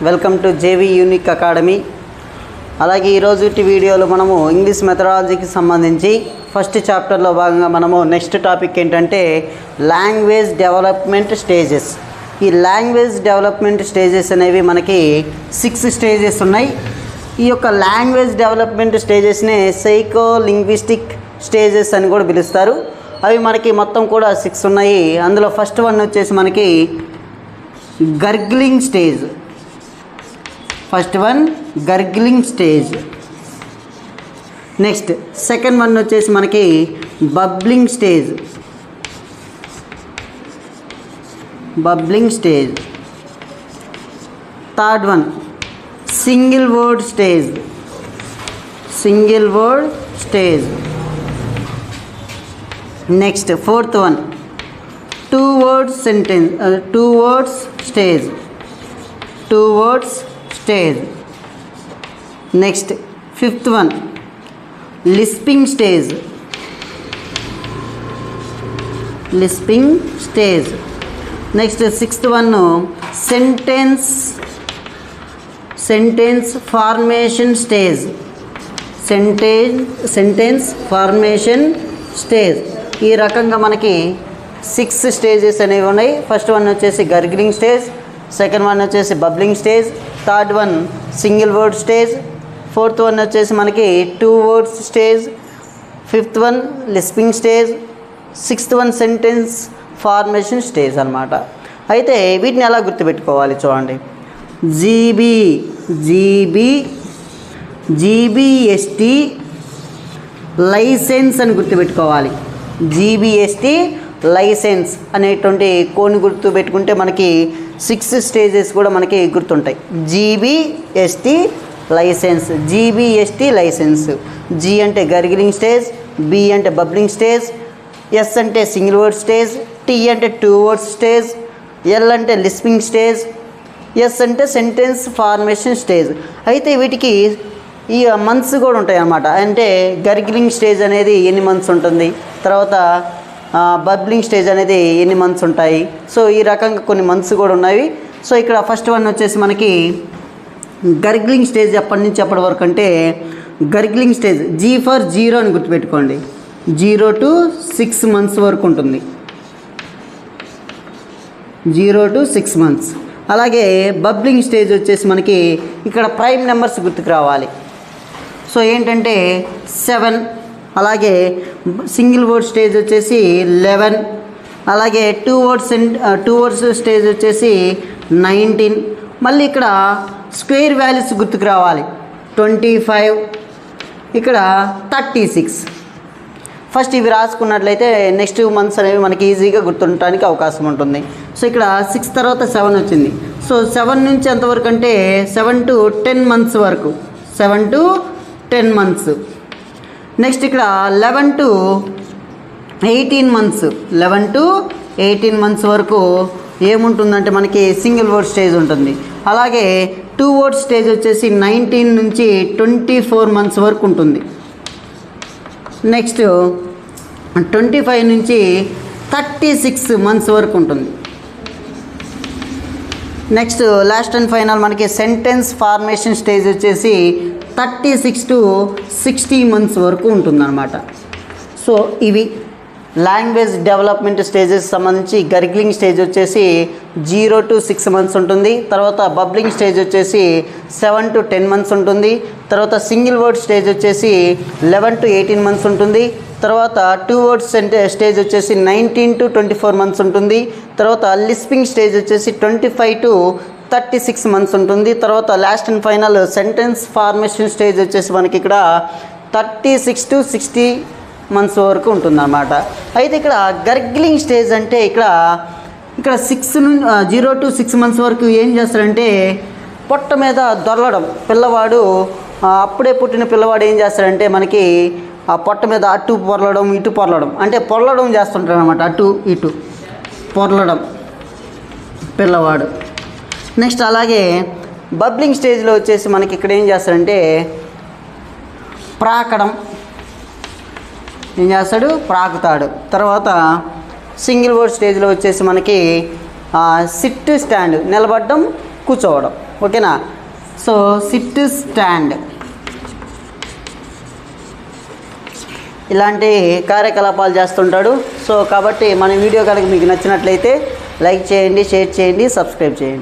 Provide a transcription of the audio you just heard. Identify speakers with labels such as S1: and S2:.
S1: Welcome to JV unique academy. అలాగే ఈరోజు వీడియోలో మనము ఇంగ్లీష్ మెథడాలజీకి సంబంధించి ఫస్ట్ చాప్టర్లో భాగంగా మనము నెక్స్ట్ టాపిక్ ఏంటంటే లాంగ్వేజ్ డెవలప్మెంట్ స్టేజెస్. ఈ లాంగ్వేజ్ డెవలప్మెంట్ స్టేజెస్ అనేవి మనకి 6 స్టేజెస్ ఉన్నాయి. ఈ యొక్క లాంగ్వేజ్ డెవలప్మెంట్ స్టేజెస్ని సైకో లింగ్విస్టిక్ స్టేజెస్ అని కూడా పిలుస్తారు. అవి మనకి మొత్తం కూడా 6 ఉన్నాయి. అందులో ఫస్ట్ వన్ వచ్చేసి మనకి gurgling stage. First one gurgling stage. Next second one వచ్చేసి మనకి babbling stage. Babbling stage. Third one single word stage. Single word stage. Next fourth one two words stage. Two words stage. Next fifth one lisping stage. Lisping stage. Next sixth one sentence formation stage. Sentence formation stage. ఈ రకంగా మనకి 6 stages అనేవి ఉన్నాయి. First one వచ్చేసి గర్గ్లింగ్ stage, second one వచ్చేసి bubbling stage, third one single word stage, fourth one వచ్చేసి మనకి 2 words stage, fifth one lisping stage, sixth one sentence formation stage అన్నమాట. అయితే వీటిని ఎలా గుర్తుపెట్టుకోవాలి చూడండి. జీబీఎస్టీ లైసెన్స్ అని గుర్తుపెట్టుకోవాలి. జీబీఎస్టీ లైసెన్స్ అనేటువంటి కోడ్ని గుర్తుపెట్టుకుంటే మనకి 6 స్టేజెస్ కూడా మనకి గుర్తుంటాయి. జీబీఎస్టీ లైసెన్స్. జీబీఎస్టీ లైసెన్స్. జీ అంటే గర్గిలింగ్ స్టేజ్, బి అంటే బబ్లింగ్ స్టేజ్, ఎస్ అంటే సింగిల్ వర్డ్ స్టేజ్, టీ అంటే 2 వర్డ్స్ స్టేజ్, ఎల్ అంటే లిస్పింగ్ స్టేజ్, ఎస్ అంటే సెంటెన్స్ ఫార్మేషన్ స్టేజ్. అయితే వీటికి ఈ మంత్స్ కూడా ఉంటాయి అన్నమాట. అంటే గర్గిలింగ్ స్టేజ్ అనేది ఎన్ని మంత్స్ ఉంటుంది, తర్వాత బబ్లింగ్ స్టేజ్ అనేది ఎన్ని మంత్స్ ఉంటాయి. సో ఈ రకంగా కొన్ని మంత్స్ కూడా ఉన్నాయి. సో ఇక్కడ ఫస్ట్ వన్ వచ్చేసి మనకి గర్గిలింగ్ స్టేజ్ ఎప్పటి నుంచి ఎప్పటి వరకు అంటే గర్గిలింగ్ స్టేజ్ జీ ఫర్ 0 అని గుర్తుపెట్టుకోండి. 0 to 6 months వరకు ఉంటుంది. 0 to 6 months. అలాగే బబ్లింగ్ స్టేజ్ వచ్చేసి మనకి ఇక్కడ ప్రైమ్ నెంబర్స్ గుర్తుకు రావాలి. సో ఏంటంటే 7. అలాగే సింగిల్ వర్డ్ స్టేజ్ వచ్చేసి 11. అలాగే 2 వర్డ్స్ స్టేజ్ వచ్చేసి 19. మళ్ళీ ఇక్కడ స్క్వేర్ వాల్యూస్ గుర్తుకు రావాలి. 25, ఇక్కడ 36. ఫస్ట్ ఇవి రాసుకున్నట్లయితే నెక్స్ట్ మంత్స్ అనేవి మనకి ఈజీగా గుర్తుండటానికి అవకాశం ఉంటుంది. సో ఇక్కడ 6 తర్వాత 7 వచ్చింది. సో 7 నుంచి ఎంతవరకు అంటే 7 to 10 months వరకు. 7 to 10 months. నెక్స్ట్ ఇక్కడ 11 to 18 months. 11 to 18 months వరకు ఏముంటుందంటే మనకి సింగిల్ వర్డ్ స్టేజ్ ఉంటుంది. అలాగే 2 వర్డ్ స్టేజ్ వచ్చేసి 19 నుంచి 24 months వరకు ఉంటుంది. నెక్స్ట్ 25 నుంచి 36 months వరకు ఉంటుంది. నెక్స్ట్ లాస్ట్ అండ్ ఫైనల్ మనకి సెంటెన్స్ ఫార్మేషన్ స్టేజ్ వచ్చేసి 36 to 60 months వరకు ఉంటుందన్నమాట. సో ఇవి లాంగ్వేజ్ డెవలప్మెంట్ స్టేజెస్ సంబంధించి గర్గ్లింగ్ స్టేజ్ వచ్చేసి 0 to 6 months ఉంటుంది. తర్వాత బబ్లింగ్ స్టేజ్ వచ్చేసి 7 to 10 months ఉంటుంది. తర్వాత సింగిల్ వర్డ్ స్టేజ్ వచ్చేసి 11 to 18 months ఉంటుంది. తర్వాత 2 వర్డ్స్ స్టేజ్ వచ్చేసి 19 to 24 months ఉంటుంది. తర్వాత లిస్పింగ్ స్టేజ్ వచ్చేసి 25 to 36 months ఉంటుంది. తర్వాత last and final sentence formation stage వచ్చేసి మనకి ఇక్కడ 36 to 60 months వరకు ఉంటుందన్నమాట. అయితే ఇక్కడ గర్గ్లింగ్ స్టేజ్ అంటే ఇక్కడ 0 to 6 months వరకు ఏం చేస్తారంటే పొట్ట మీద దొరలడం. పిల్లవాడు అప్పుడే పుట్టిన పిల్లవాడు ఏం చేస్తాడంటే మనకి ఆ పొట్ట మీద అటు పొరలడం ఇటు పొరలడం, అంటే పొరలడం చేస్తుంటాడు అనమాట. అటు ఇటు పొరలడం పిల్లవాడు. నెక్స్ట్ అలాగే బబ్లింగ్ స్టేజ్లో వచ్చేసి మనకి ఇక్కడ ఏం చేస్తాడంటే ప్రాకడం. ఏం చేస్తాడు? ప్రాకుతాడు. తర్వాత సింగిల్ వర్డ్ స్టేజ్లో వచ్చేసి మనకి సిట్, స్టాండ్, నిలబడడం, కూర్చోవడం. ఓకేనా. సో సిట్ స్టాండ్ ఇలాంటి కార్యకలాపాలు చేస్తుంటాడు. సో కాబట్టి మన వీడియో కనుక మీకు నచ్చినట్లయితే లైక్ చేయండి, షేర్ చేయండి, సబ్స్క్రైబ్ చేయండి.